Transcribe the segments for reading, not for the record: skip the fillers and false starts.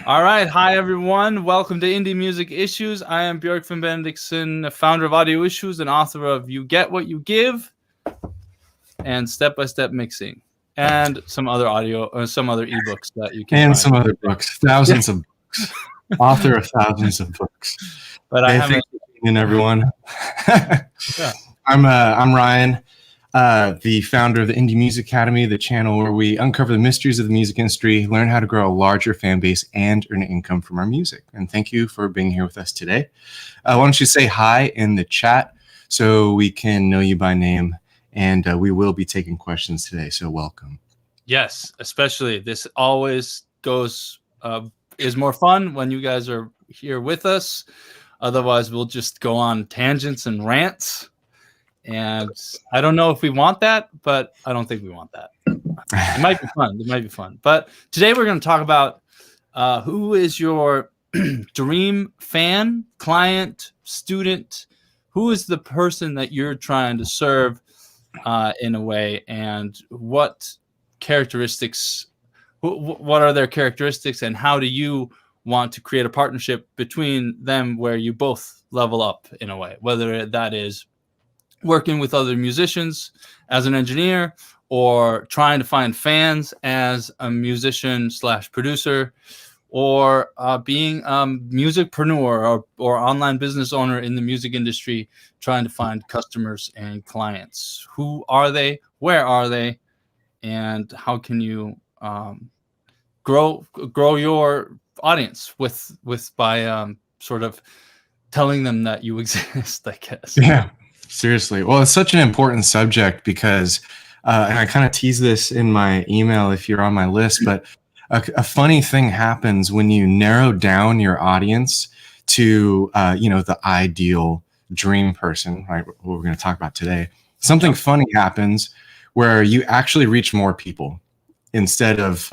All right. Hi, everyone. Welcome to Indie Music Issues. I am Björk van Benediksen, founder of Audio Issues and author of You Get What You Give and Step by Step Mixing, and some other audio or some other ebooks that you can and find. some other books, thousands of books, author of thousands of books. But I haven't. Thanks for tuning in, everyone. Yeah. I'm Ryan, the founder of the Indie Music Academy, the channel where we uncover the mysteries of the music industry, learn how to grow a larger fan base, and earn income from our music. And thank you for being here with us today. Why don't you say hi in the chat so we can know you by name, and we will be taking questions today. So welcome. Yes, especially this always goes is more fun when you guys are here with us. Otherwise, we'll just go on tangents and rants. And I don't know if we want that, but I don't think we want that. It might be fun. It might be fun. But today we're going to talk about who is your dream fan, client, student? Who is the person that you're trying to serve in a way, and what characteristics? What are their characteristics, and how do you want to create a partnership between them where you both level up in a way, whether that is working with other musicians as an engineer or trying to find fans as a musician / producer, or being a musicpreneur or online business owner in the music industry, trying to find customers and clients. Who are they? Where are they? And how can you grow your audience by sort of telling them that you exist, I guess. Yeah, seriously. Well, it's such an important subject because, and I kind of tease this in my email if you're on my list, but a funny thing happens when you narrow down your audience to, the ideal dream person, right? What we're going to talk about today. Something funny happens where you actually reach more people instead of,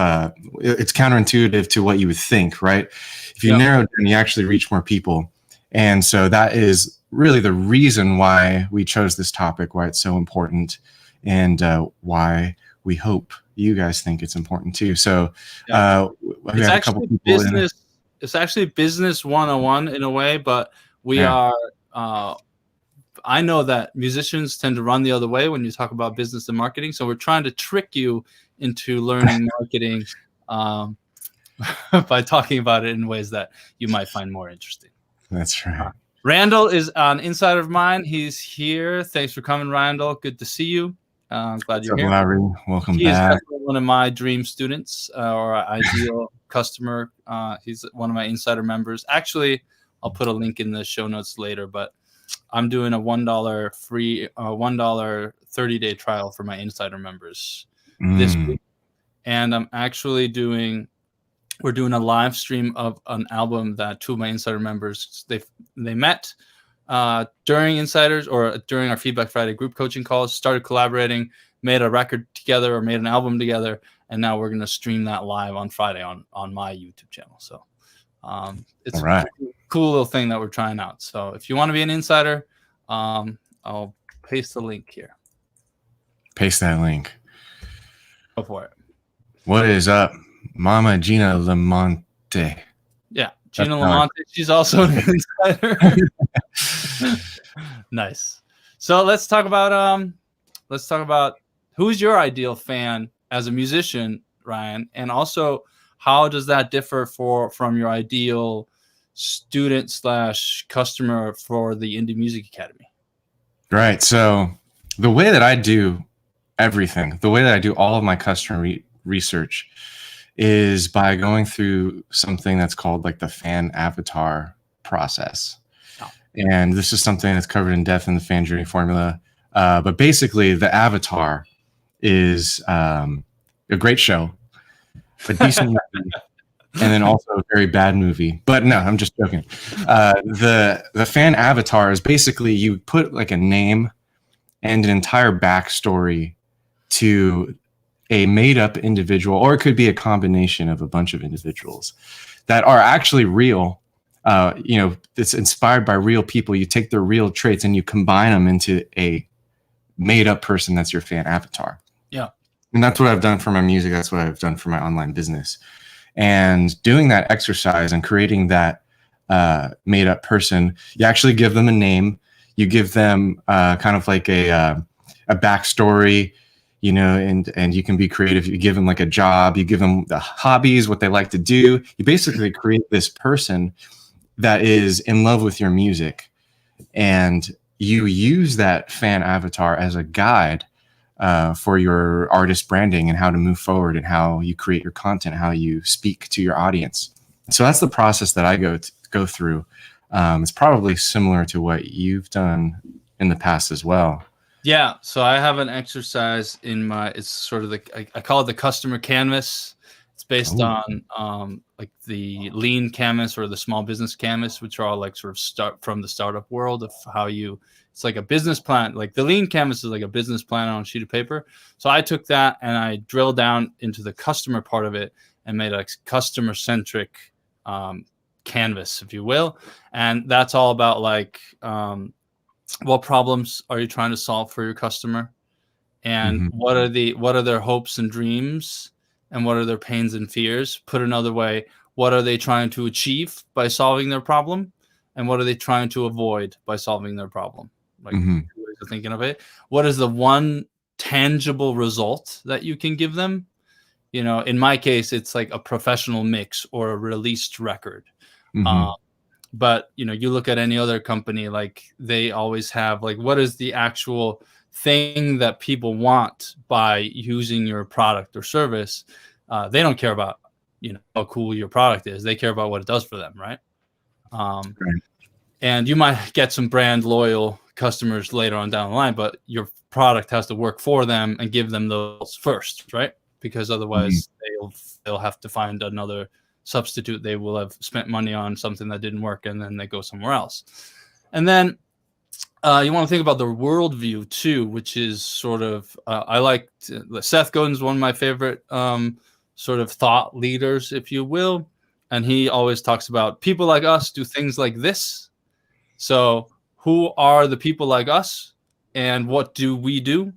it's counterintuitive to what you would think, right? If you narrow down, you actually reach more people. And so that is really the reason why we chose this topic, why it's so important, and why we hope you guys think it's important too. So we have a couple people business. It's actually business 101 in a way, but we are. I know that musicians tend to run the other way when you talk about business and marketing. So we're trying to trick you into learning marketing by talking about it in ways that you might find more interesting. That's right. Randall is an insider of mine. He's here. Thanks for coming, Randall. Good to see you. I'm glad you're here. Larry? Welcome back. He is definitely one of my dream students or ideal customer. He's one of my insider members. Actually, I'll put a link in the show notes later, but I'm doing a $1 free, $1 30-day trial for my insider members this week. And I'm actually we're doing a live stream of an album that two of my insider members, they met during Insiders or during our Feedback Friday group coaching calls, started collaborating, made a record together or made an album together, and now we're going to stream that live on Friday on my YouTube channel. So it's a cool little thing that we're trying out. So if you want to be an insider, I'll paste the link here. Paste that link. Go for it. What is up, Mama Gina Lamonte? Yeah, Gina Lamonte. She's also an insider. Nice. So let's talk about who's your ideal fan as a musician, Ryan, and also how does that differ from your ideal student / customer for the Indie Music Academy? Right. So the way that I do everything, the way that I do all of my customer research is by going through something that's called like the fan avatar process. And this is something that's covered in depth in the fan journey formula. But basically the avatar is a great show, a decent movie, and then also a very bad movie. But no, I'm just joking. The fan avatar is basically you put like a name and an entire backstory to a made-up individual, or it could be a combination of a bunch of individuals that are actually real. It's inspired by real people. You take their real traits and you combine them into a made-up person that's your fan avatar. Yeah. And that's what I've done for my music. That's what I've done for my online business. And doing that exercise and creating that made up person, you actually give them a name. You give them kind of like a backstory, you know, and you can be creative. You give them like a job. You give them the hobbies, what they like to do. You basically create this person that is in love with your music, and you use that fan avatar as a guide for your artist branding and how to move forward and how you create your content, how you speak to your audience. So that's the process that I go through. It's probably similar to what you've done in the past as well. Yeah. So I have an exercise in my, it's sort of I call it the customer canvas. It's based on like the lean canvas or the small business canvas, which are all like sort of start from the startup world of how you, it's like a business plan. Like the lean canvas is like a business plan on a sheet of paper. So I took that and I drilled down into the customer part of it and made a customer centric canvas, if you will. And that's all about like, what problems are you trying to solve for your customer? And what are their hopes and dreams? And what are their pains and fears? Put another way, what are they trying to achieve by solving their problem? And what are they trying to avoid by solving their problem? Like two ways of thinking of it. What is the one tangible result that you can give them? You know, in my case, it's like a professional mix or a released record. But you know, you look at any other company, like they always have like, what is the actual thing that people want by using your product or service? They don't care about, you know, how cool your product is. They care about what it does for them, right? And you might get some brand loyal customers later on down the line, but your product has to work for them and give them those first, right? Because otherwise they'll have to find another substitute. They will have spent money on something that didn't work, and then they go somewhere else. And then you want to think about the worldview too, which is sort of I like Seth Godin's one of my favorite sort of thought leaders, if you will, and he always talks about people like us do things like this. So who are the people like us, and what do we do?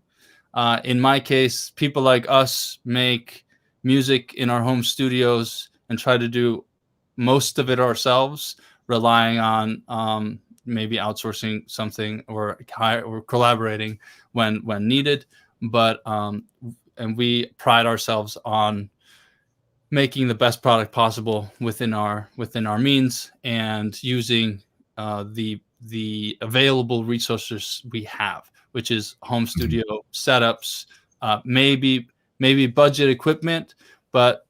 In my case, people like us make music in our home studios and try to do most of it ourselves, relying on maybe outsourcing something or collaborating when needed. But and we pride ourselves on making the best product possible within our means and using the available resources we have, which is home studio setups, maybe budget equipment, but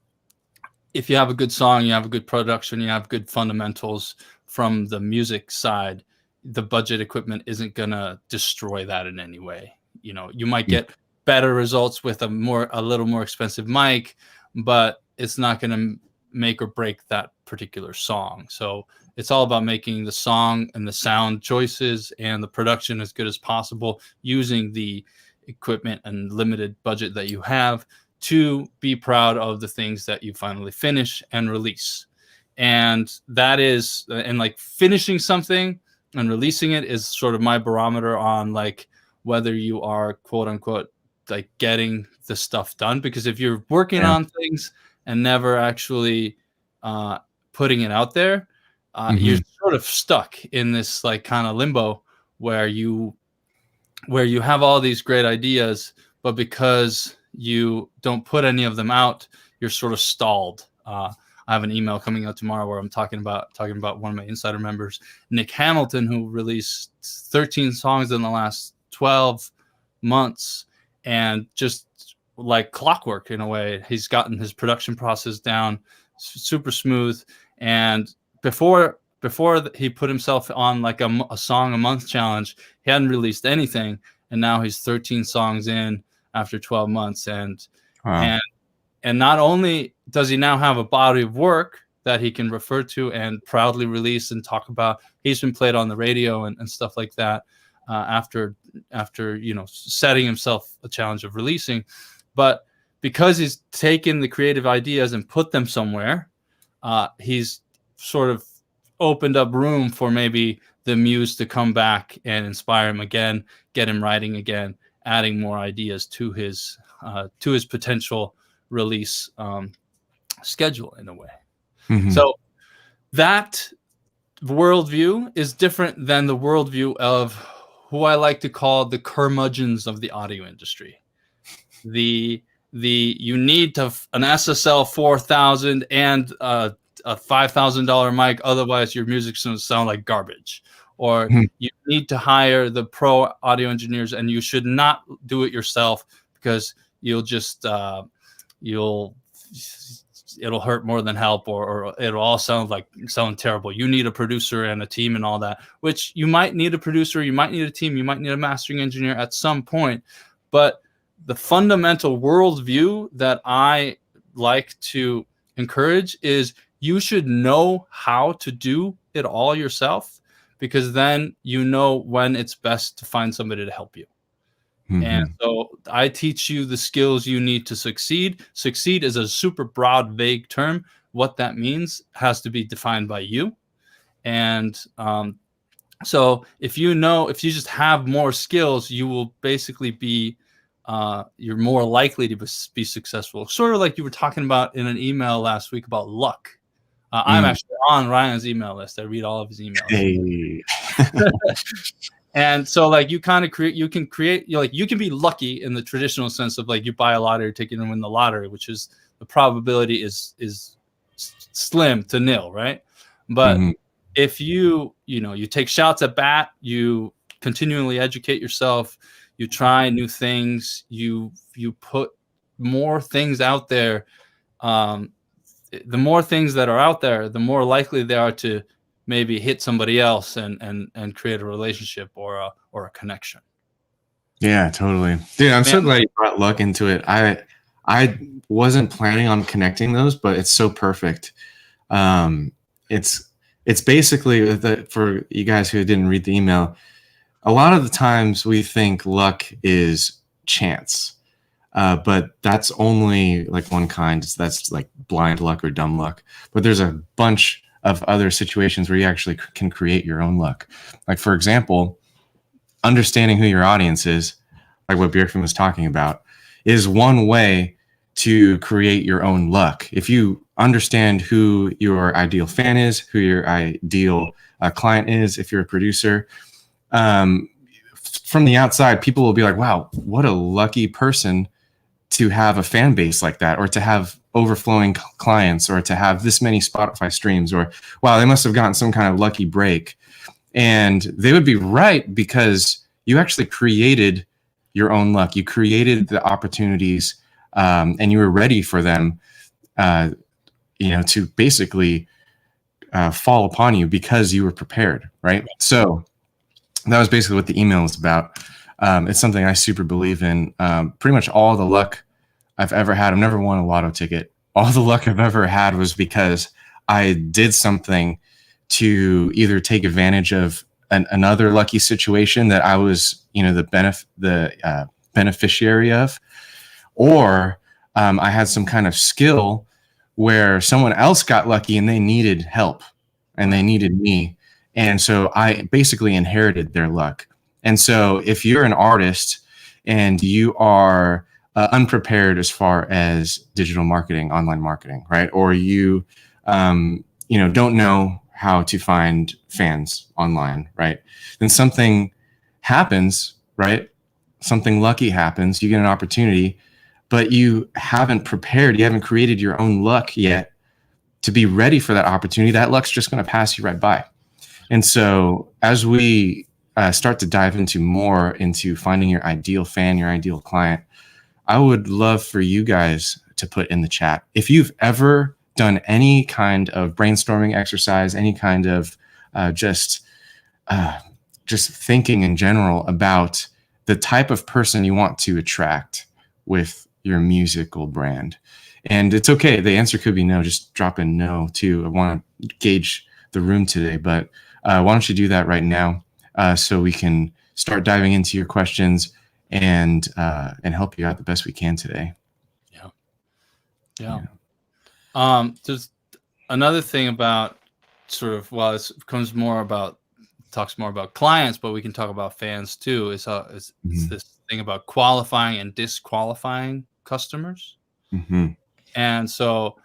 if you have a good song, you have a good production, you have good fundamentals from the music side, the budget equipment isn't going to destroy that in any way. You know, you might get better results with a little more expensive mic, but it's not going to make or break that particular song. So it's all about making the song and the sound choices and the production as good as possible, using the equipment and limited budget that you have to be proud of the things that you finally finish and release. And that is, and like finishing something and releasing it is sort of my barometer on like whether you are quote unquote like getting the stuff done. Because if you're working on things and never actually putting it out there, you're sort of stuck in this like kind of limbo where you have all these great ideas, but because you don't put any of them out, you're sort of stalled. I have an email coming out tomorrow where I'm talking about one of my insider members, Nick Hamilton, who released 13 songs in the last 12 months, and just like clockwork in a way, he's gotten his production process down super smooth. And before he put himself on like a song a month challenge, he hadn't released anything, and now he's 13 songs in after 12 months. And not only does he now have a body of work that he can refer to and proudly release and talk about, he's been played on the radio and stuff like that after you know, setting himself a challenge of releasing. But because he's taken the creative ideas and put them somewhere, he's sort of opened up room for maybe the muse to come back and inspire him again, get him writing again, adding more ideas to his potential release schedule in a way. Mhm. So that worldview is different than the worldview of who I like to call the curmudgeons of the audio industry. The you need to an SSL 4000 and a $5,000 mic, otherwise your music's going to sound like garbage. Or Mhm. you need to hire the pro audio engineers, and you should not do it yourself because you'll just you'll it'll hurt more than help, or it'll all sound terrible. You need a producer and a team and all that, which you might need a producer, you might need a team, you might need a mastering engineer at some point. But the fundamental worldview that I like to encourage is you should know how to do it all yourself, because then you know when it's best to find somebody to help you. And Mhm. so I teach you the skills you need to succeed. Succeed is a super broad, vague term. What that means has to be defined by you. And so if you just have more skills, you will basically be, you're more likely to be successful. Sort of like you were talking about in an email last week about luck. I'm Mm. actually on Ryan's email list. I read all of his emails. Hey. And so like you kind of you can be lucky in the traditional sense of like you buy a lottery ticket and win the lottery, which is the probability is slim to nil, right? But Mhm. if you take shots at bat, you continually educate yourself, you try new things, you put more things out there. The more things that are out there, the more likely they are to maybe hit somebody else and create a relationship or a connection. Yeah, totally. Dude, I'm so Man, glad you brought luck into it. I wasn't planning on connecting those, but it's so perfect. Um, it's it's basically for you guys who didn't read the email, a lot of the times we think luck is chance. But that's only like one kind. That's like blind luck or dumb luck. But there's a bunch of other situations where you actually can create your own luck. Like, for example, understanding who your audience is, like what Björkman was talking about, is one way to create your own luck. If you understand who your ideal fan is, who your ideal client is, if you're a producer, um, from the outside, people will be like, wow, what a lucky person to have a fan base like that, or to have overflowing clients, or to have this many Spotify streams, or wow, they must have gotten some kind of lucky break. And they would be right, because you actually created your own luck. You created the opportunities, and you were ready for them, to basically fall upon you because you were prepared, right? So that was basically what the email was about. It's something I super believe in. Pretty much all the luck I've ever had, I've never won a lotto ticket. All the luck I've ever had was because I did something to either take advantage of another lucky situation that I was, the beneficiary of, or I had some kind of skill where someone else got lucky and they needed help and they needed me. And so I basically inherited their luck. And so if you're an artist and you are unprepared as far as digital marketing, online marketing, right? Or you, don't know how to find fans online, right? Then something happens, right? Something lucky happens. You get an opportunity, but you haven't prepared. You haven't created your own luck yet to be ready for that opportunity. That luck's just going to pass you right by. And so as we start to dive into finding your ideal fan, your ideal client, I would love for you guys to put in the chat if you've ever done any kind of brainstorming exercise, any kind of just thinking in general about the type of person you want to attract with your musical brand. And it's okay. The answer could be no. Just drop in no too. I want to gauge the room today, but why don't you do that right now so we can start diving into your questions and help you out the best we can today. Yeah. There's another thing about talks more about clients, but we can talk about fans too. It's this thing about qualifying and disqualifying customers. Mm-hmm. And so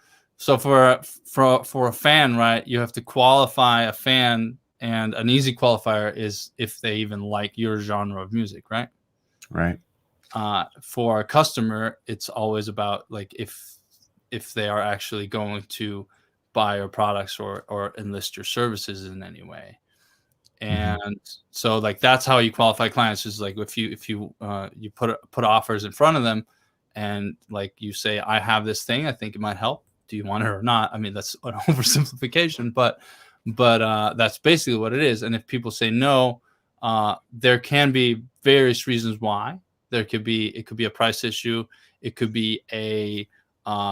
So for a fan, right, you have to qualify a fan, and an easy qualifier is if they even like your genre of music, right? Right. For a customer, it's always about like if they are actually going to buy your products or enlist your services in any way. And so like that's how you qualify clients, is like if you you put offers in front of them, and like you say, I have this thing, I think it might help, do you want it or not? I mean, that's an oversimplification, but that's basically what it is. And if people say no, there can be various reasons why. It could be a price issue, it could be a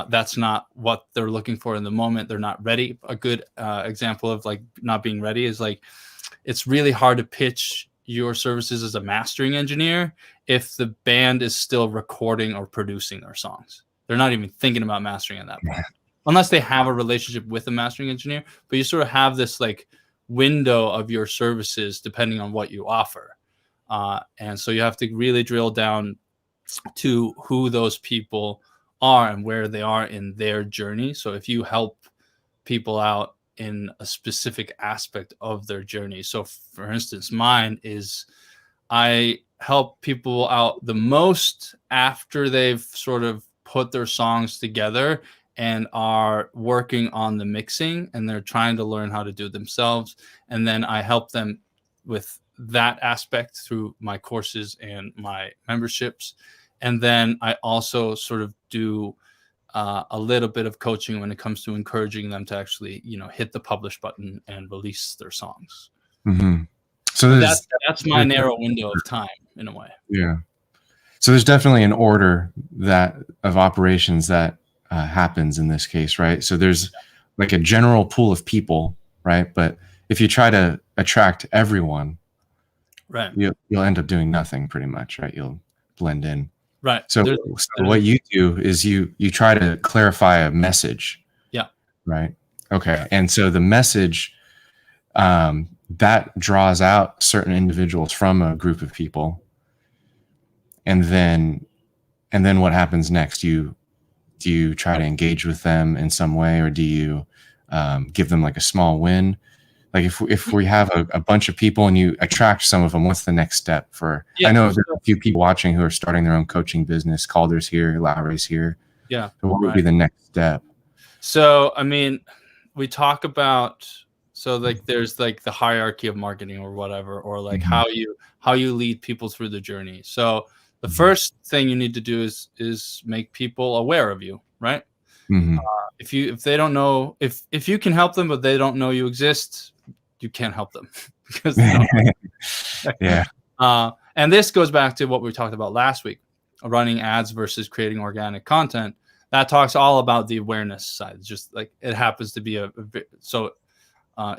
that's not what they're looking for in the moment, they're not ready. A good example of like not being ready is like, it's really hard to pitch your services as a mastering engineer if the band is still recording or producing their songs. They're not even thinking about mastering at that point, unless they have a relationship with a mastering engineer. But you sort of have this like window of your services depending on what you offer. And so you have to really drill down to who those people are and where they are in their journey. So if you help people out in a specific aspect of their journey. So for instance, mine is I help people out the most after they've sort of put their songs together and are working on the mixing, and they're trying to learn how to do it themselves. And then I help them with that aspect through my courses and my memberships. And then I also sort of do a little bit of coaching when it comes to encouraging them to actually, hit the publish button and release their songs. So that's my narrow window of time in a way. Yeah. So there's definitely an order of operations that happens in this case, right? So there's like a general pool of people, right? But if you try to attract everyone, right, you'll end up doing nothing pretty much, right? You'll blend in. Right. So what you do is you try to clarify a message. Yeah. Right. Okay. And so the message that draws out certain individuals from a group of people. And then what happens next? Do you try to engage with them in some way, or do you give them like a small win? Like if we have a bunch of people and you attract some of them, what's the next step for? I know there's a few people watching who are starting their own coaching business. Calder's here, Lowry's here. Yeah. So what would be the next step? So I mean, we talk about, so like there's like the hierarchy of marketing or whatever, or like how you lead people through the journey. So the first thing you need to do is make people aware of you, right? If they don't know, if you can help them but they don't know you exist, you can't help them because they don't. Yeah. And this goes back to what we talked about last week, running ads versus creating organic content. That talks all about the awareness side. It's just like it happens to be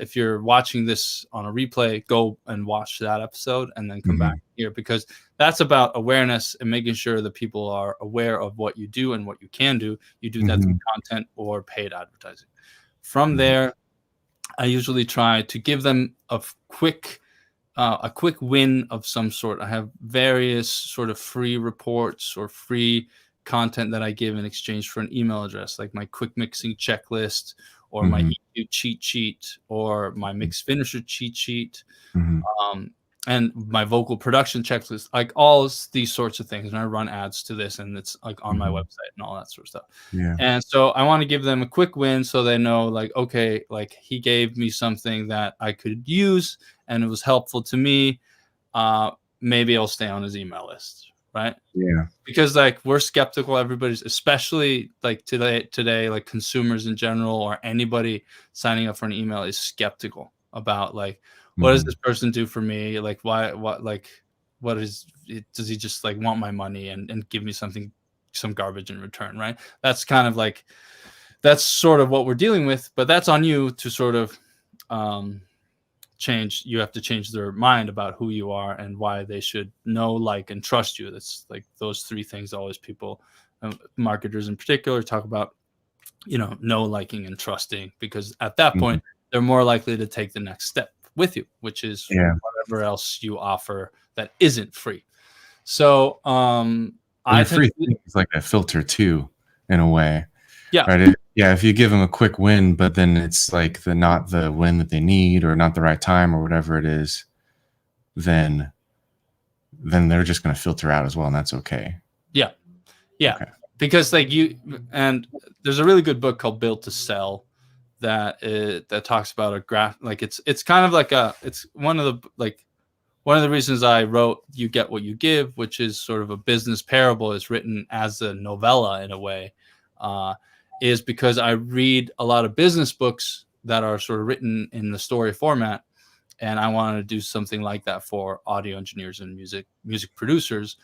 if you're watching this on a replay, go and watch that episode and then come back here, because that's about awareness and making sure that people are aware of what you do and what you can do. You do that through content or paid advertising. From there, I usually try to give them a quick win of some sort. I have various sort of free reports or free content that I give in exchange for an email address, like my quick mixing checklist, or my EQ cheat sheet, or my mix finisher cheat sheet, and my vocal production checklist, like all these sorts of things. And I run ads to this, and it's like on my website and all that sort of stuff. Yeah. And so I want to give them a quick win so they know, like, okay, like he gave me something that I could use and it was helpful to me. Maybe I'll stay on his email list, right? Yeah. Because like we're skeptical, everybody's, especially like today, like consumers in general or anybody signing up for an email is skeptical about like, what does this person do for me? Like, does he just like want my money and give me some garbage in return, right? That's kind of like, that's sort of what we're dealing with, but that's on you to sort of change. You have to change their mind about who you are and why they should know, like, and trust you. That's like those three things always people, marketers in particular, talk about, know, liking, and trusting, because at that point, they're more likely to take the next step with you, which is whatever else you offer that isn't free. So I free is like a filter too, in a way. Yeah. Right. Yeah. If you give them a quick win, but then it's like not the win that they need or not the right time or whatever it is, then they're just going to filter out as well. And that's okay. Yeah. Yeah. Okay. Because like and there's a really good book called Built to Sell that talks about a graph. Like it's kind of like it's one of the reasons I wrote You Get What You Give, which is sort of a business parable, is written as a novella in a way, is because I read a lot of business books that are sort of written in the story format. And I wanted to do something like that for audio engineers and music producers.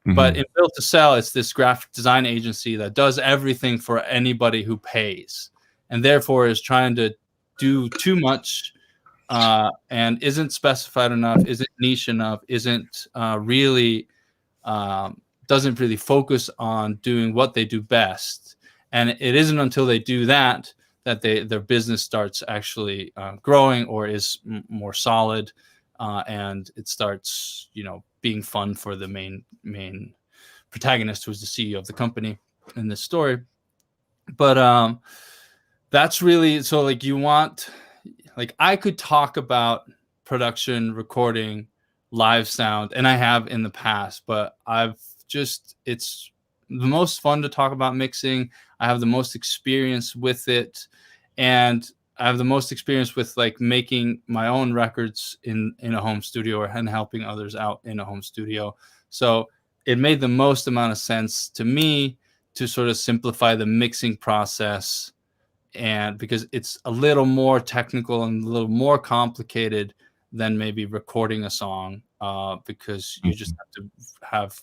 Mm-hmm. But in Built to Sell, it's this graphic design agency that does everything for anybody who pays, and therefore is trying to do too much and isn't specified enough, isn't niche enough, isn't really doesn't really focus on doing what they do best. And it isn't until they do that their business starts actually growing or is more solid, and it starts, being fun for the main protagonist, who's the CEO of the company in this story. But that's really so. Like you want, like I could talk about production, recording, live sound, and I have in the past, but it's the most fun to talk about mixing. I have the most experience with it, and I have the most experience with like making my own records in a home studio and helping others out in a home studio. So it made the most amount of sense to me to sort of simplify the mixing process, and because it's a little more technical and a little more complicated than maybe recording a song, because you just have to have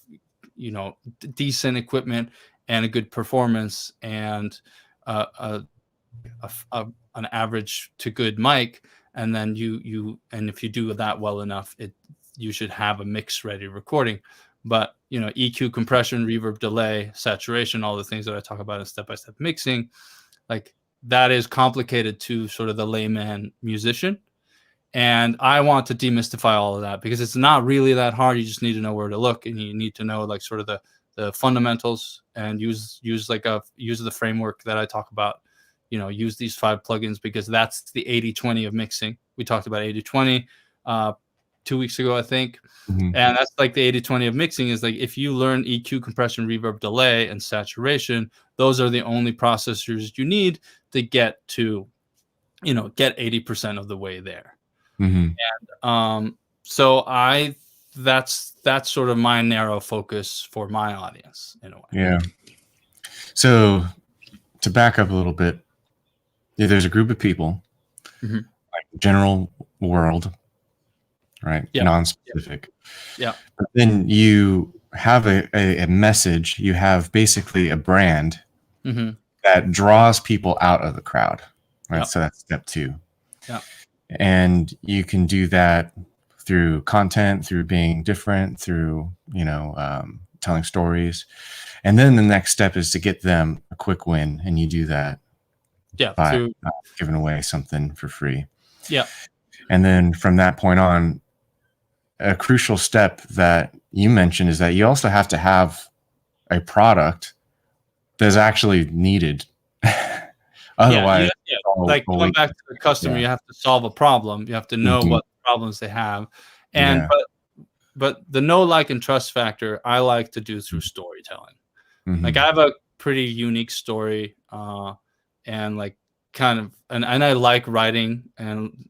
decent equipment and a good performance and an average to good mic, and then and if you do that well enough, you should have a mix ready recording. But EQ, compression, reverb, delay, saturation, all the things that I talk about in step-by-step mixing, like that is complicated to sort of the layman musician. And I want to demystify all of that, because it's not really that hard. You just need to know where to look, and you need to know like sort of the fundamentals, and use the framework that I talk about. Use these 5 plugins, because that's the 80-20 of mixing. We talked about 80-20 2 weeks ago, I think. Mm-hmm. And that's like the 80-20 of mixing is like, if you learn EQ, compression, reverb, delay, and saturation, those are the only processors you need to get to, get 80% of the way there. Mm-hmm. And so that's sort of my narrow focus for my audience in a way. Yeah. So to back up a little bit, there's a group of people, mm-hmm. like general world, right? Yeah. Non-specific. Yeah. But then you have a message. You have basically a brand mm-hmm. that draws people out of the crowd, right? Yep. So that's step 2. Yeah. And you can do that through content, through being different, through telling stories. And then the next step is to get them a quick win, and you do that by giving away something for free. Yeah. And then from that point on, a crucial step that you mentioned is that you also have to have a product that's actually needed. Otherwise, like going back to the customer, you have to solve a problem. You have to know what problems they have. And but the know, like, and trust factor, I like to do through storytelling. Mm-hmm. Like I have a pretty unique story, and like kind of, and I like writing and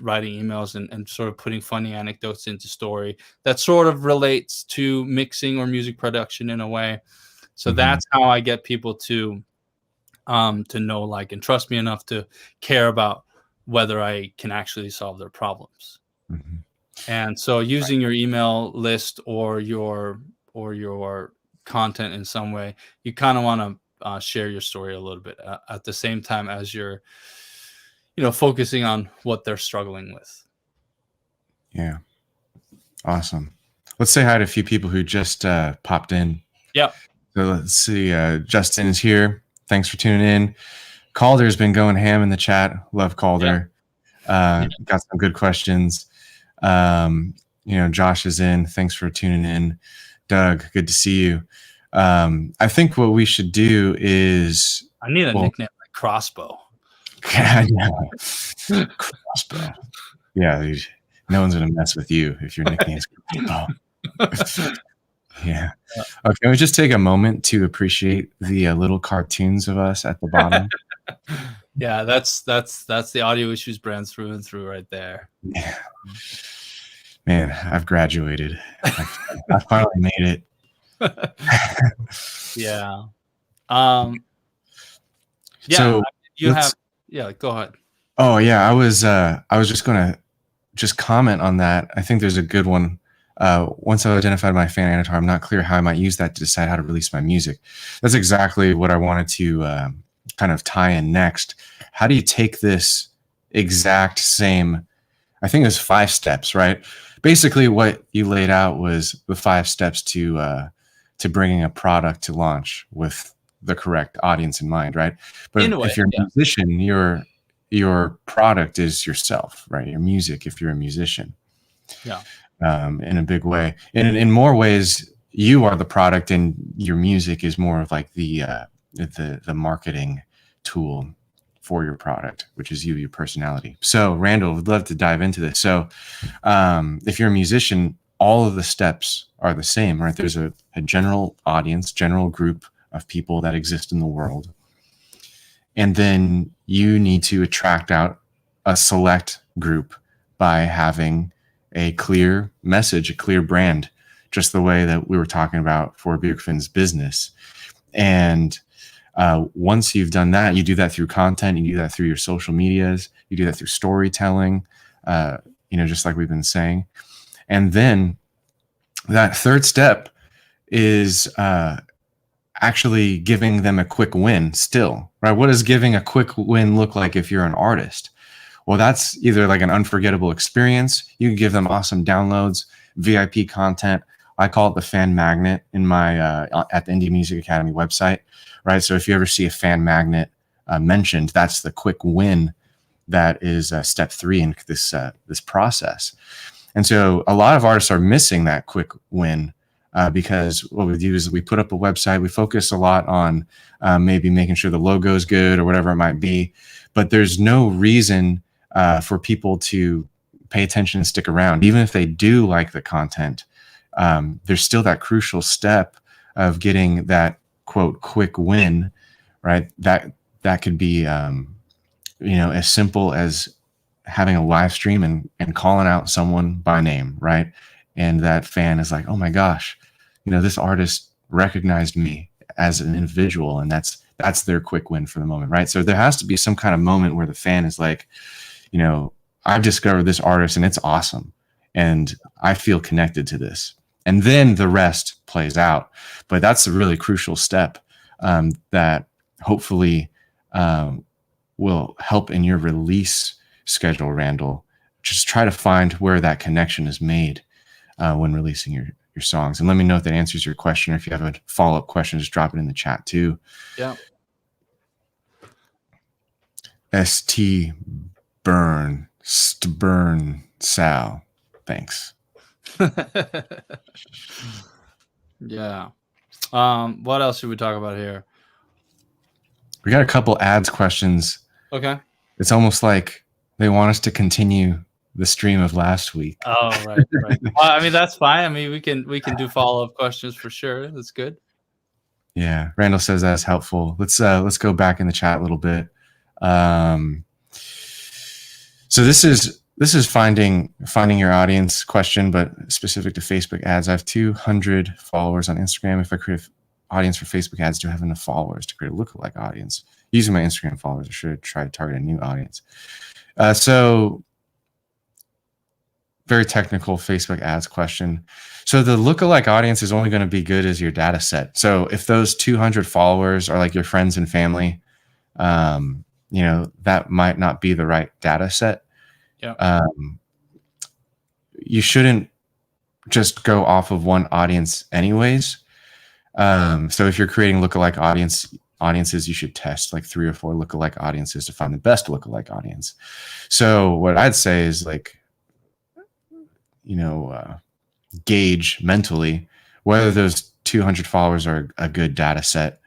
writing emails and sort of putting funny anecdotes into story that sort of relates to mixing or music production in a way. So that's how I get people to know, like, and trust me enough to care about whether I can actually solve their problems. Mm-hmm. And so using your email list or your content in some way, you kind of want to share your story a little bit at the same time as you're, focusing on what they're struggling with. Yeah. Awesome. Let's say hi to a few people who just popped in. Yeah. So let's see. Justin is here. Thanks for tuning in. Calder's been going ham in the chat. Love Calder. Got some good questions. Josh is in. Thanks for tuning in. Doug, good to see you. I think what we should do is I need a Well, nickname like Crossbow. I know. Crossbow. Yeah, dude, no one's gonna mess with you if your nickname's Crossbow. Yeah. Okay, can we just take a moment to appreciate the little cartoons of us at the bottom? Yeah, that's the Audio Issues brand through and through right there. Yeah. Man, I've graduated. I finally made it. Yeah. Yeah. So You let's- have. Yeah. Go ahead. Oh yeah, I was just gonna comment on that. I think there's a good one. Once I've identified my fan avatar, I'm not clear how I might use that to decide how to release my music. That's exactly what I wanted to kind of tie in next. How do you take this exact same, I think it was 5 steps, right? Basically what you laid out was the 5 steps to bringing a product to launch with the correct audience in mind, right? But if you're a musician, your product is yourself, right? Your music, if you're a musician. Yeah. In a big way. And in more ways, you are the product, and your music is more of like the marketing tool for your product, which is you, your personality. So, Randall, would love to dive into this. So, if you're a musician, all of the steps are the same, right? There's a general audience, general group of people that exist in the world. And then you need to attract out a select group by having a clear message, a clear brand, just the way that we were talking about for Bjerkfin's business. And once you've done that, you do that through content, you do that through your social medias, you do that through storytelling, just like we've been saying. And then that third step is actually giving them a quick win still, right? What does giving a quick win look like if you're an artist? Well, that's either like an unforgettable experience. You can give them awesome downloads, VIP content. I call it the fan magnet in my at the Indie Music Academy website, right? So if you ever see a fan magnet mentioned, that's the quick win. That is step 3 in this process. And so a lot of artists are missing that quick win because what we do is we put up a website. We focus a lot on maybe making sure the logo is good or whatever it might be, but there's no reason for people to pay attention and stick around. Even if they do like the content, there's still that crucial step of getting that quote quick win, right? That could be, as simple as having a live stream and calling out someone by name, right? And that fan is like, oh my gosh, this artist recognized me as an individual, and that's their quick win for the moment, right? So there has to be some kind of moment where the fan is like, I've discovered this artist and it's awesome, and I feel connected to this. And then the rest plays out. But that's a really crucial step that hopefully will help in your release schedule, Randall. Just try to find where that connection is made when releasing your songs. And let me know if that answers your question, or if you have a follow-up question, just drop it in the chat too. Yeah. ST Burn Sal. Thanks. Yeah. What else should we talk about here? We got a couple ads questions. Okay. It's almost like they want us to continue the stream of last week. Oh, right. I mean, that's fine. I mean, we can do follow-up questions for sure. That's good. Yeah. Randall says that's helpful. Let's go back in the chat a little bit. So this is finding your audience question, but specific to Facebook ads. I have 200 followers on Instagram. If I create an audience for Facebook ads, do I have enough followers to create a lookalike audience? Using my Instagram followers, I should try to target a new audience. So very technical Facebook ads question. So the lookalike audience is only going to be good as your data set. So if those 200 followers are like your friends and family, that might not be the right data set. Yeah. You shouldn't just go off of one audience anyways. So if you're creating lookalike audiences, you should test like 3 or 4 lookalike audiences to find the best lookalike audience. So what I'd say is like, gauge mentally whether those 200 followers are a good data set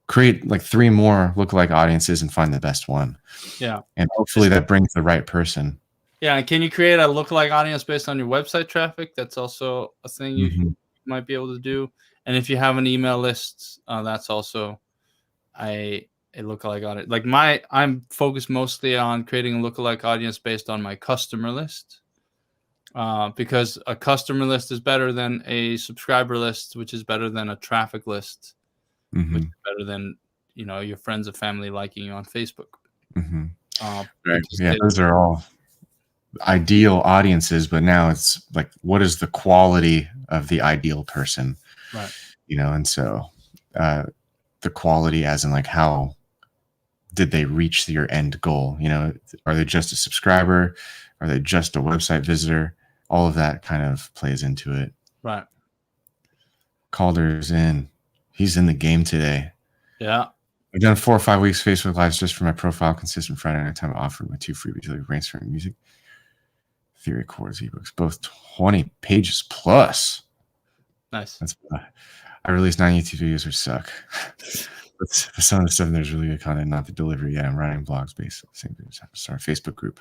create like 3 more lookalike audiences and find the best one. Yeah. And hopefully that brings the right person. Yeah. And can you create a lookalike audience based on your website traffic? That's also a thing you might be able to do. And if you have an email list, that's also a lookalike audience. Like I'm focused mostly on creating a lookalike audience based on my customer list. Because a customer list is better than a subscriber list, which is better than a traffic list, which is better than, your friends and family liking you on Facebook. Right. Yeah, those are all ideal audiences, but now it's like, what is the quality of the ideal person? Right. And so the quality as in like, how did they reach your end goal? Are they just a subscriber? Are they just a website visitor? All of that kind of plays into it. Right. Calder's in. He's in the game today. Yeah. I've done 4 or 5 weeks Facebook Lives just for my profile, consistent Friday night time. I offered my 2 freebies like brainstorming music, theory chords, ebooks, both 20 pages plus. Nice. I released 9 YouTube videos which suck. But some of the stuff in there's really good content, not the delivery. Yeah, I'm writing blogs based on the same thing. Start a Facebook group.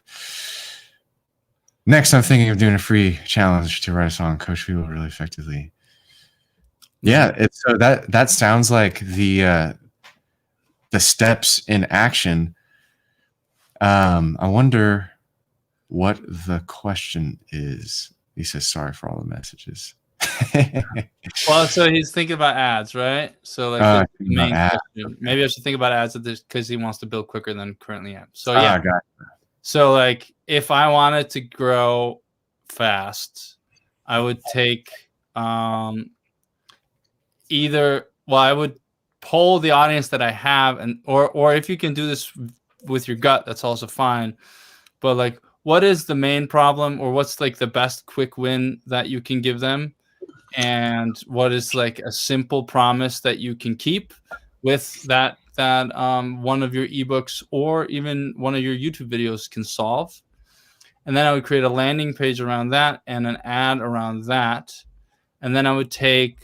Next, I'm thinking of doing a free challenge to write a song, coach people really effectively. Yeah, so that sounds like the steps in action. I wonder what the question is. He says, sorry for all the messages. Well, so he's thinking about ads, right? So like the main question. Maybe I should think about ads because he wants to build quicker than currently am. So yeah. So like if I wanted to grow fast, I would take I would poll the audience that I have, and or if you can do this with your gut, that's also fine. But like, what is the main problem, or what's like the best quick win that you can give them? And what is like a simple promise that you can keep with that one of your ebooks or even one of your YouTube videos can solve? And then I would create a landing page around that and an ad around that. And then I would create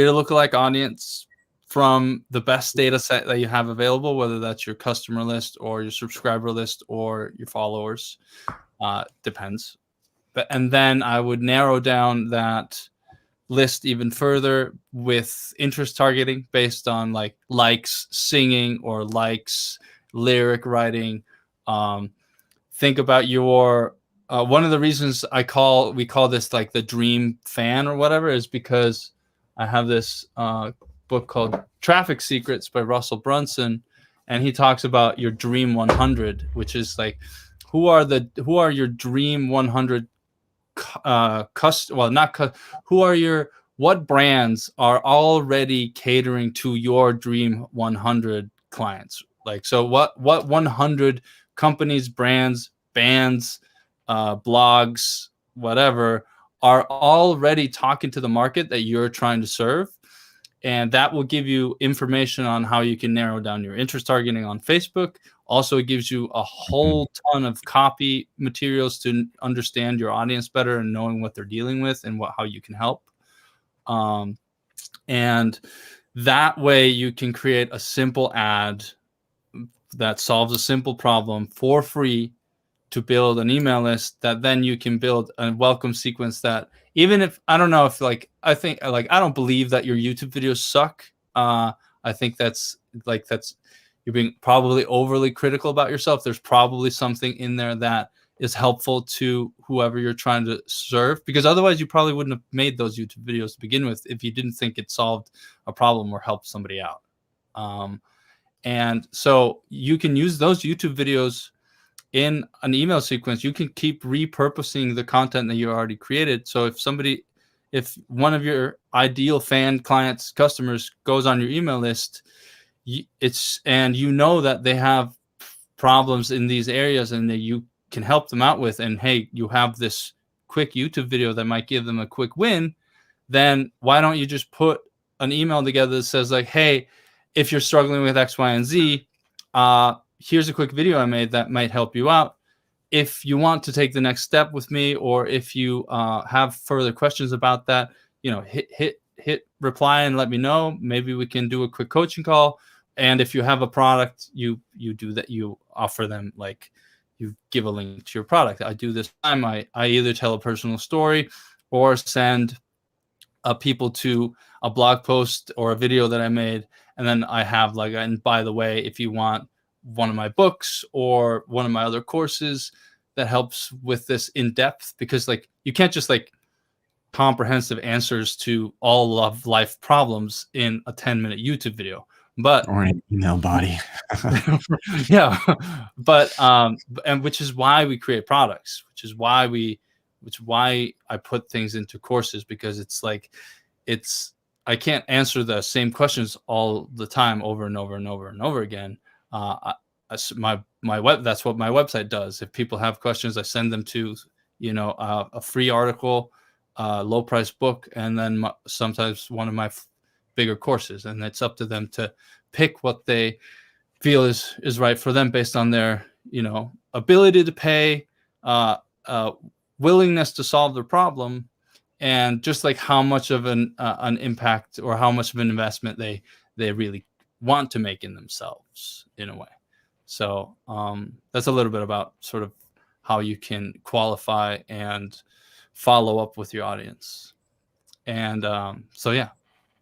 a lookalike audience from the best data set that you have available, whether that's your customer list or your subscriber list or your followers, depends. And then I would narrow down that list even further with interest targeting based on like likes singing or likes lyric writing. Think about your one of the reasons we call this like the dream fan or whatever is because I have this book called Traffic Secrets by Russell Brunson, and he talks about your dream 100, which is like who are your dream 100 what brands are already catering to your dream 100 clients? Like, so what 100 companies, brands, bands, blogs, whatever, are already talking to the market that you're trying to serve. And that will give you information on how you can narrow down your interest targeting on Facebook. Also, it gives you a whole ton of copy materials to understand your audience better and knowing what they're dealing with and how you can help. And that way you can create a simple ad that solves a simple problem for free to build an email list that then you can build a welcome sequence that even if I don't believe that your YouTube videos suck. I think that's you're being probably overly critical about yourself. There's probably something in there that is helpful to whoever you're trying to serve, because otherwise you probably wouldn't have made those YouTube videos to begin with if you didn't think it solved a problem or helped somebody out. And so you can use those YouTube videos in an email sequence. You can keep repurposing the content that you already created. So if one of your ideal fan clients, customers goes on your email list, and you know that they have problems in these areas and that you can help them out with, and hey, you have this quick YouTube video that might give them a quick win, then why don't you just put an email together that says like, hey, if you're struggling with X, Y, and Z, here's a quick video I made that might help you out. If you want to take the next step with me, or if you have further questions about that, hit hit reply and let me know. Maybe we can do a quick coaching call. And if you have a product, you do that. You offer them, like, you give a link to your product. I do this time. I either tell a personal story or send people to a blog post or a video that I made. And then I have like, and by the way, if you want one of my books or one of my other courses that helps with this in depth, because like you can't just like comprehensive answers to all of life problems in a 10-minute YouTube video, but Or an email body. yeah, but and which is why we create products, which is why I put things into courses, because it's like, I can't answer the same questions all the time over and over and over and over again. My web, that's what my website does. If people have questions, I send them to, a free article, low price book, and then sometimes one of my bigger courses, and it's up to them to pick what they feel is right for them based on their, ability to pay, willingness to solve their problem, and just like how much of an impact or how much of an investment they really want to make in themselves, in a way. So that's a little bit about sort of how you can qualify and follow up with your audience. And so yeah,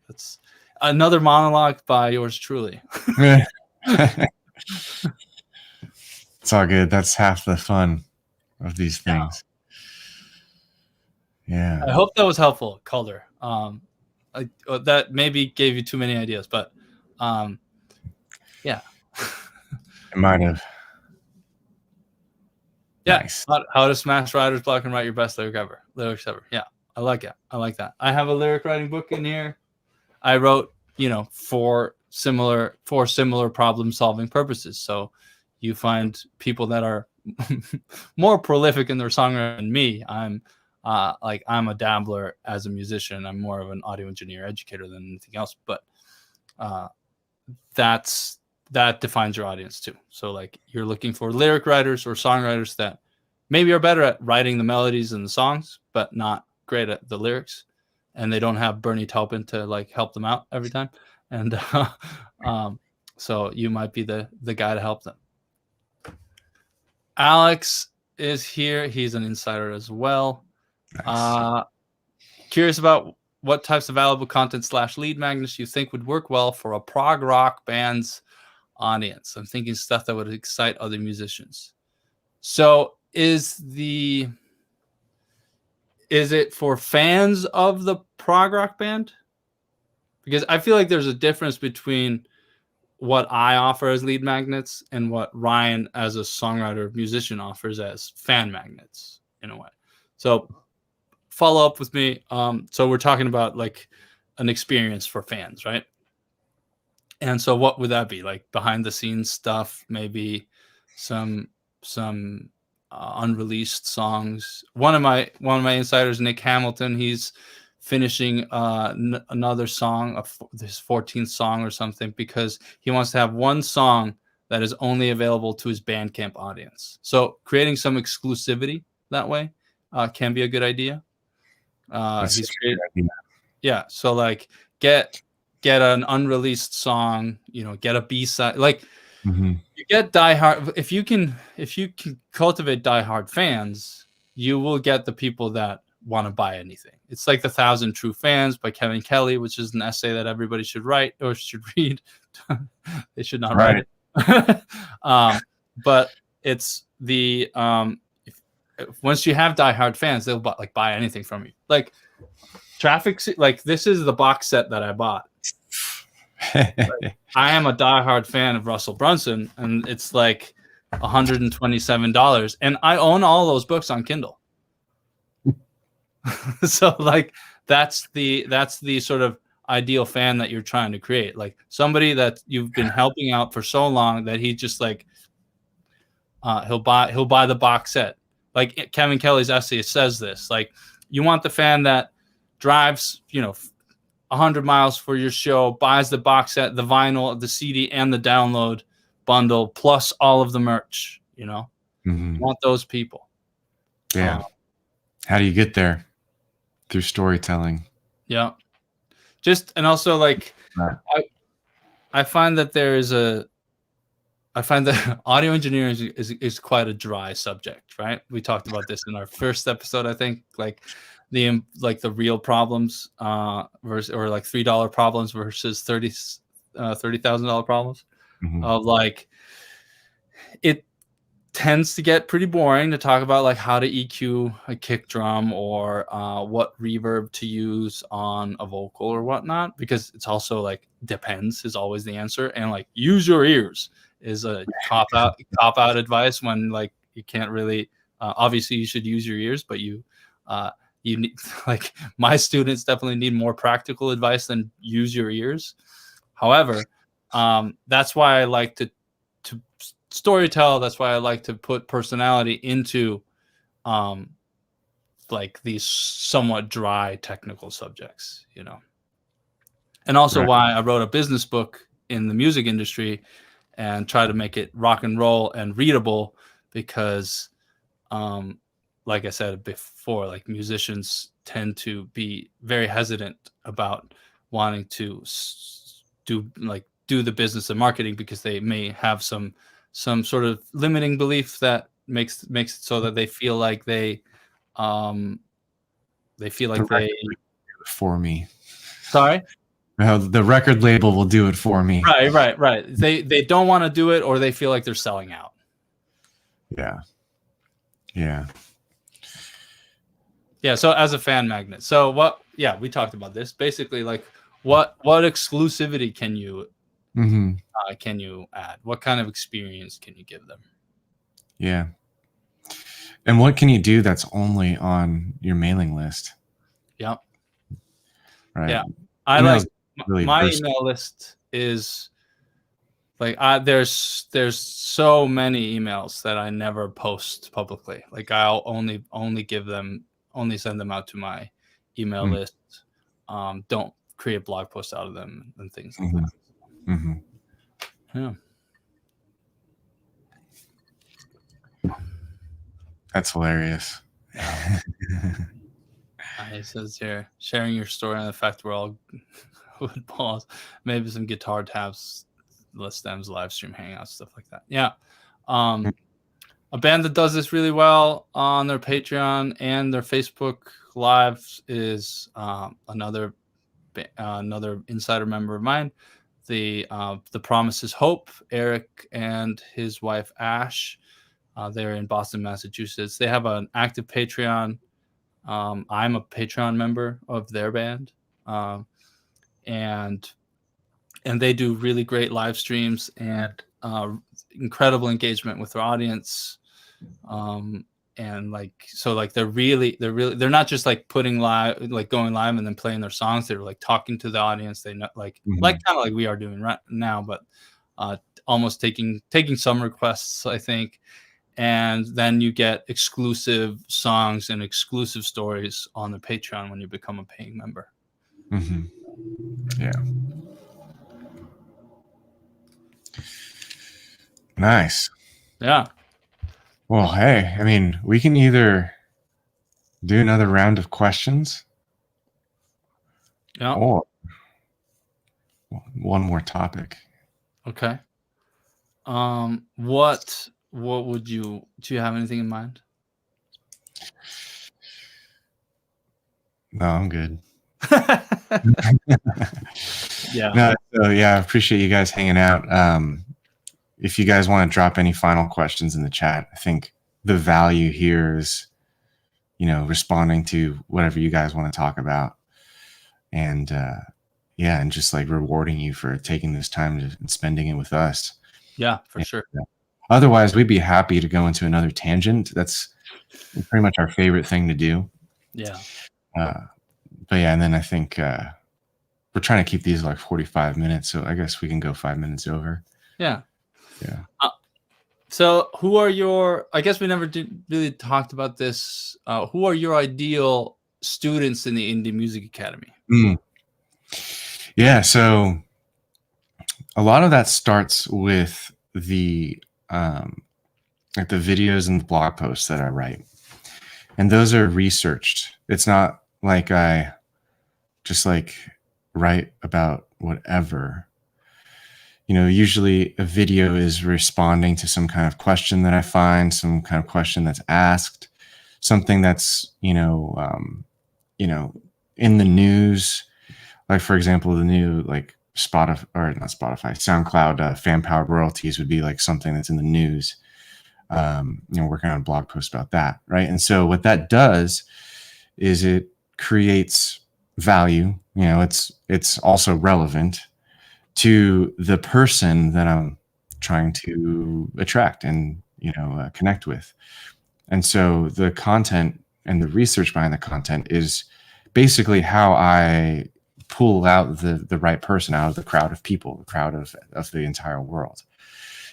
that's another monologue by yours truly. It's all good. That's half the fun of these things. Yeah. I hope that was helpful, Calder. That maybe gave you too many ideas, but yeah. It might have. Yeah. Nice. How to smash writer's block and write your best lyrics ever. Yeah. I like it. I like that. I have a lyric writing book in here. I wrote, for similar problem solving purposes. So you find people that are more prolific in their songwriting than me. I'm a dabbler as a musician. I'm more of an audio engineer educator than anything else, but that defines your audience too. So like, you're looking for lyric writers or songwriters that maybe are better at writing the melodies and the songs, but not great at the lyrics, and they don't have Bernie Taupin to like help them out every time. And so you might be the guy to help them. Alex is here. He's an insider as well. Nice. Curious about what types of valuable content / lead magnets you think would work well for a prog rock band's audience. I'm thinking stuff that would excite other musicians. So is it for fans of the prog rock band? Because I feel like there's a difference between what I offer as lead magnets and what Ryan as a songwriter musician offers as fan magnets, in a way. So follow up with me. So we're talking about like an experience for fans, right? And so what would that be? Like behind the scenes stuff, maybe some unreleased songs. One of my insiders, Nick Hamilton, he's finishing another song, this 14th song or something, because he wants to have one song that is only available to his Bandcamp audience. So creating some exclusivity that way can be a good idea. Yeah, so like get an unreleased song, get a B-side, like you get diehard. If you can cultivate diehard fans, you will get the people that want to buy anything. It's like The 1,000 True Fans by Kevin Kelly, which is an essay that everybody should write or should read. They should not write it. But it's the once you have diehard fans, they'll buy anything from you. Like Traffic, like this is the box set that I bought. Like, I am a diehard fan of Russell Brunson, and it's like $127, and I own all those books on Kindle. So like that's the sort of ideal fan that you're trying to create, like somebody that you've been helping out for so long that he just like he'll buy the box set. Like Kevin Kelly's essay says this, like you want the fan that drives 100 miles for your show, buys the box set, the vinyl, the CD, and the download bundle, plus all of the merch. You want those people. Yeah. How do you get there? Through storytelling. Yeah. And also like Right. I find that audio engineering is quite a dry subject, right? We talked about this in our first episode, I think, like the real problems versus, or like $3 problems versus $30,000 problems. Mhm. Of like, it tends to get pretty boring to talk about like how to EQ a kick drum or what reverb to use on a vocal or whatnot, because it's also like depends is always the answer, and like use your ears is a cop out advice when like you can't really obviously you should use your ears, but you need like my students definitely need more practical advice than use your ears. However, that's why I like to storytell. That's why I like to put personality into like these somewhat dry technical subjects, you know. And also Right. why I wrote a business book in the music industry and try to make it rock and roll and readable, because like I said before, like musicians tend to be very hesitant about wanting to do the business of marketing, because they may have some sort of limiting belief that makes it so that they feel like they feel like they For me. sorry. The record label will do it for me. Right. They don't want to do it, or they feel like they're selling out. Yeah. So as a fan magnet, so what? Yeah, we talked about this. Basically, like what exclusivity can you add? What kind of experience can you give them? Yeah. And what can you do that's only on your mailing list? Yep. Right. Yeah. I Email's like really my versatile. email list is like there's so many emails that I never post publicly. Like I'll only send them out to my email list. Don't create blog posts out of them and things like that. Yeah. That's hilarious. It says here, sharing your story on the fact we're all would pause, maybe some guitar tabs, list stems, live stream hangouts, stuff like that. Yeah. A band that does this really well on their Patreon and their Facebook lives is another insider member of mine. The Promise is Hope, Eric and his wife Ash. They're in Boston, Massachusetts. They have an active Patreon. I'm a Patreon member of their band, and they do really great live streams and incredible engagement with their audience. And like, so like they're not just like putting live, like going live and then playing their songs. They're like talking to the audience. They know, like kind of like we are doing right now, but almost taking some requests, I think. And then you get exclusive songs and exclusive stories on the Patreon when you become a paying member. Yeah. Nice. Yeah. Well, hey, I mean, we can either do another round of questions, or one more topic. Okay. What would do you have anything in mind? No, I'm good. Yeah. No, so yeah, I appreciate you guys hanging out. If you guys want to drop any final questions in the chat, I think the value here is, responding to whatever you guys want to talk about. And and just like rewarding you for taking this time and spending it with us. Yeah, for sure. Otherwise, we'd be happy to go into another tangent. That's pretty much our favorite thing to do. Yeah. But yeah, and then I think we're trying to keep these like 45 minutes. So I guess we can go 5 minutes over. Yeah. Yeah. So who are your, I guess we never really talked about this. Who are your ideal students in the Indie Music Academy? Yeah. So a lot of that starts with the like the videos and the blog posts that I write. And those are researched. It's not like I just like write about whatever. Usually a video is responding to some kind of question that I find, some kind of question that's asked, something that's, in the news. Like, for example, the new, like, Spotify, or not Spotify, SoundCloud, fan powered royalties would be like something that's in the news. Working on a blog post about that. Right. And so what that does is it creates value. It's also relevant to the person that I'm trying to attract and, connect with. And so the content and the research behind the content is basically how I pull out the right person out of the crowd of people, the crowd of the entire world.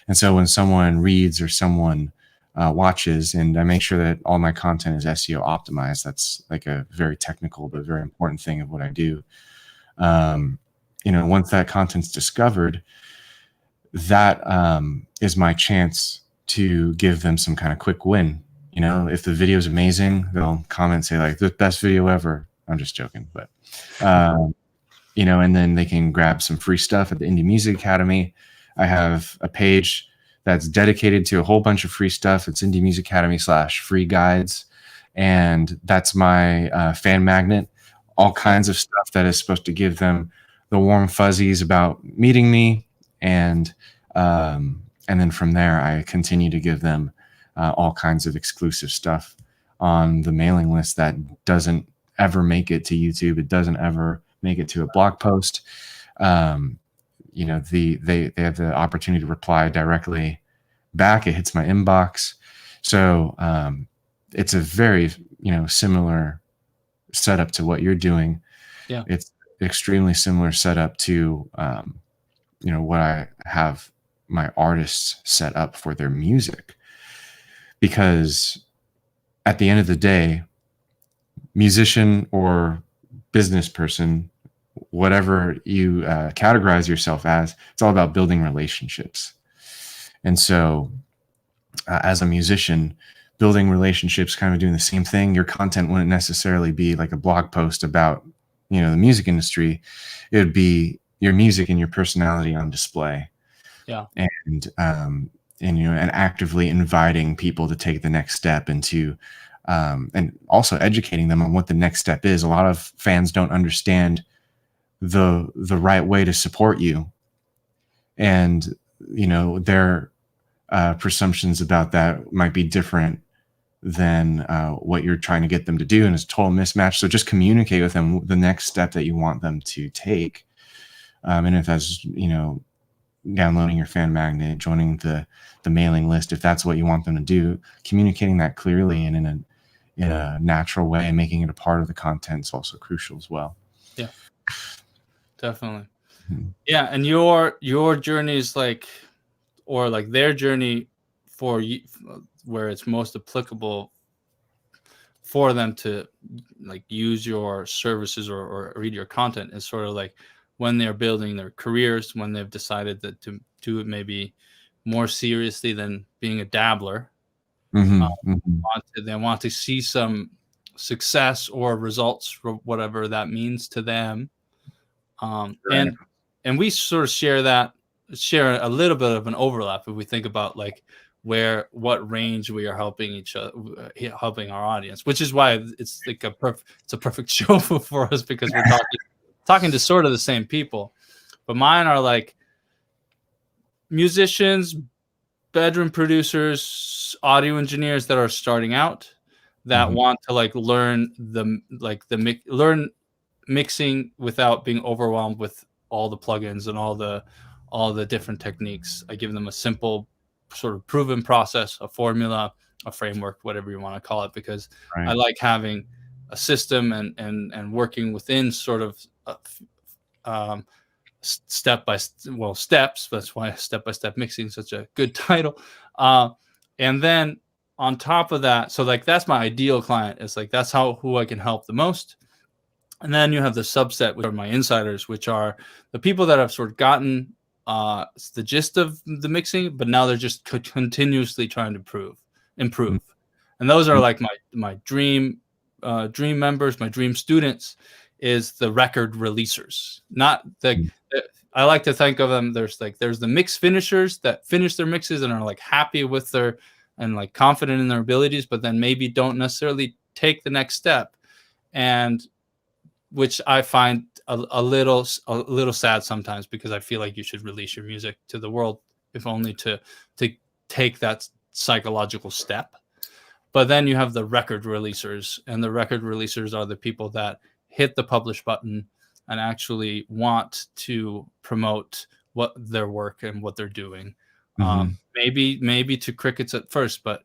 And so when someone reads or someone watches, and I make sure that all my content is SEO optimized, that's like a very technical but very important thing of what I do. Once that content's discovered, that is my chance to give them some kind of quick win. If the video is amazing, they'll comment, say like, the best video ever. I'm just joking, but and then they can grab some free stuff at the Indie Music Academy. I have a page that's dedicated to a whole bunch of free stuff. It's Indie Music Academy /free guides. And that's my fan magnet, all kinds of stuff that is supposed to give them the warm fuzzies about meeting me. And then from there, I continue to give them all kinds of exclusive stuff on the mailing list that doesn't ever make it to YouTube. It doesn't ever make it to a blog post. They have the opportunity to reply directly back. It hits my inbox. So it's a very, similar setup to what you're doing. Yeah. It's extremely similar setup to, what I have my artists set up for their music. Because at the end of the day, musician or business person, whatever you categorize yourself as, it's all about building relationships. And so as a musician, building relationships, kind of doing the same thing. Your content wouldn't necessarily be like a blog post about, the music industry. It would be your music and your personality on display. Yeah. And actively inviting people to take the next step into, and also educating them on what the next step is. A lot of fans don't understand the right way to support you, and their presumptions about that might be different than what you're trying to get them to do, and it's a total mismatch. So just communicate with them the next step that you want them to take, and if that's downloading your fan magnet, joining the mailing list, if that's what you want them to do, communicating that clearly and in a natural way and making it a part of the content is also crucial as well. Yeah, definitely. Mm-hmm. Yeah. And your journey is their journey for you, where it's most applicable for them to use your services or read your content, is sort of like when they're building their careers, when they've decided that to do it maybe more seriously than being a dabbler. Mm-hmm. They want to see some success or results, or whatever that means to them. Right. And we sort of share a little bit of an overlap if we think about what range we are helping helping our audience, which is why it's like it's a perfect show for us, because we're talking to sort of the same people. But mine are musicians, bedroom producers, audio engineers that are starting out, that mm-hmm. want to learn learn mixing without being overwhelmed with all the plugins and all the different techniques. I give them a simple sort of proven process, a formula, a framework, whatever you want to call it, because right. I like having a system and working within sort of steps. That's why step-by-step mixing is such a good title. And then on top of that, so that's my ideal client. It's that's who I can help the most. And then you have the subset, which are my insiders, which are the people that have sort of gotten the gist of the mixing, but now they're just continuously trying to improve. Mm-hmm. And those are my dream members, my dream students. is the record releasers. Not the I like to think of them, there's the mix finishers that finish their mixes and are like happy with their and like confident in their abilities, but then maybe don't necessarily take the next step, and which I find a little sad sometimes, because I feel like you should release your music to the world, if only to take that psychological step. But then you have the record releasers, and the record releasers are the people that hit the publish button and actually want to promote what their work and what they're doing. Maybe to crickets at first, but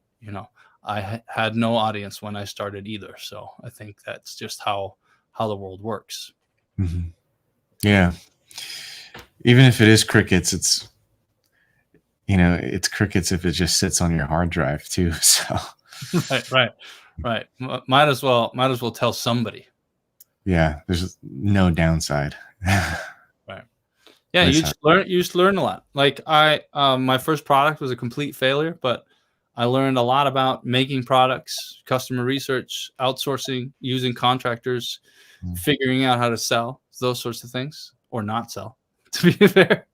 I had no audience when I started either. So I think that's just how the world works. Yeah. Even if it is crickets, it's crickets if it just sits on your hard drive too. So right. Might as well tell somebody. Yeah, there's no downside. Right. Yeah, you just learn a lot. Like my first product was a complete failure, but I learned a lot about making products, customer research, outsourcing, using contractors, figuring out how to sell, those sorts of things, or not sell, to be fair.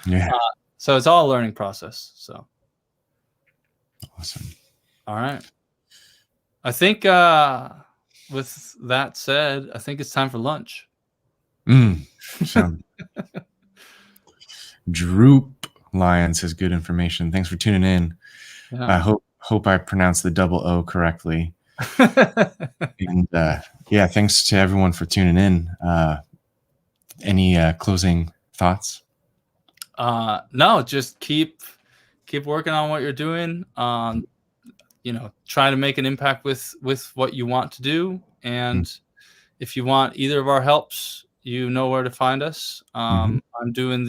Yeah. So it's all a learning process. So. Awesome. All right. I think with that said, I think it's time for lunch. Droop Lion says good information. Thanks for tuning in. Yeah. I hope I pronounced the double O correctly. And yeah, thanks to everyone for tuning in. Any closing thoughts? No, just keep working on what you're doing. Try to make an impact with what you want to do. And if you want either of our helps, you know where to find us. I'm doing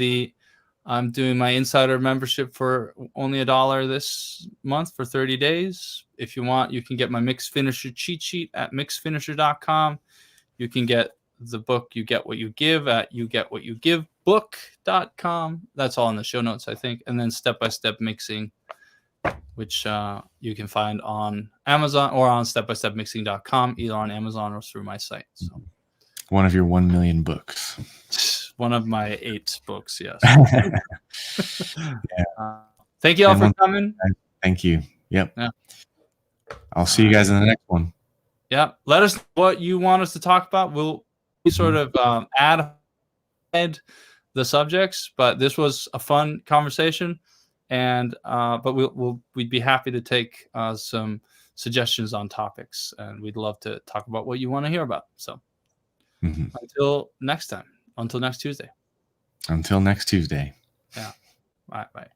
my insider membership for only $1 this month for 30 days. If you want, you can get my Mix Finisher cheat sheet at mixfinisher.com. You can get the book You Get What You Give at yougetwhatyougivebook.com. That's all in the show notes, I think. And then Step-by-Step Mixing, which you can find on Amazon or on stepbystepmixing.com, either on Amazon or through my site. So. One of your 1 million books. One of my 8 books, yes. Thank you all for coming. Thank you. Yep. Yeah. I'll see you guys in the next one. Yeah. Let us know what you want us to talk about. We'll sort of add the subjects, but this was a fun conversation, and but we'd be happy to take some suggestions on topics, and we'd love to talk about what you want to hear about. So until next time. Until next Tuesday. Until next Tuesday. Yeah. Bye.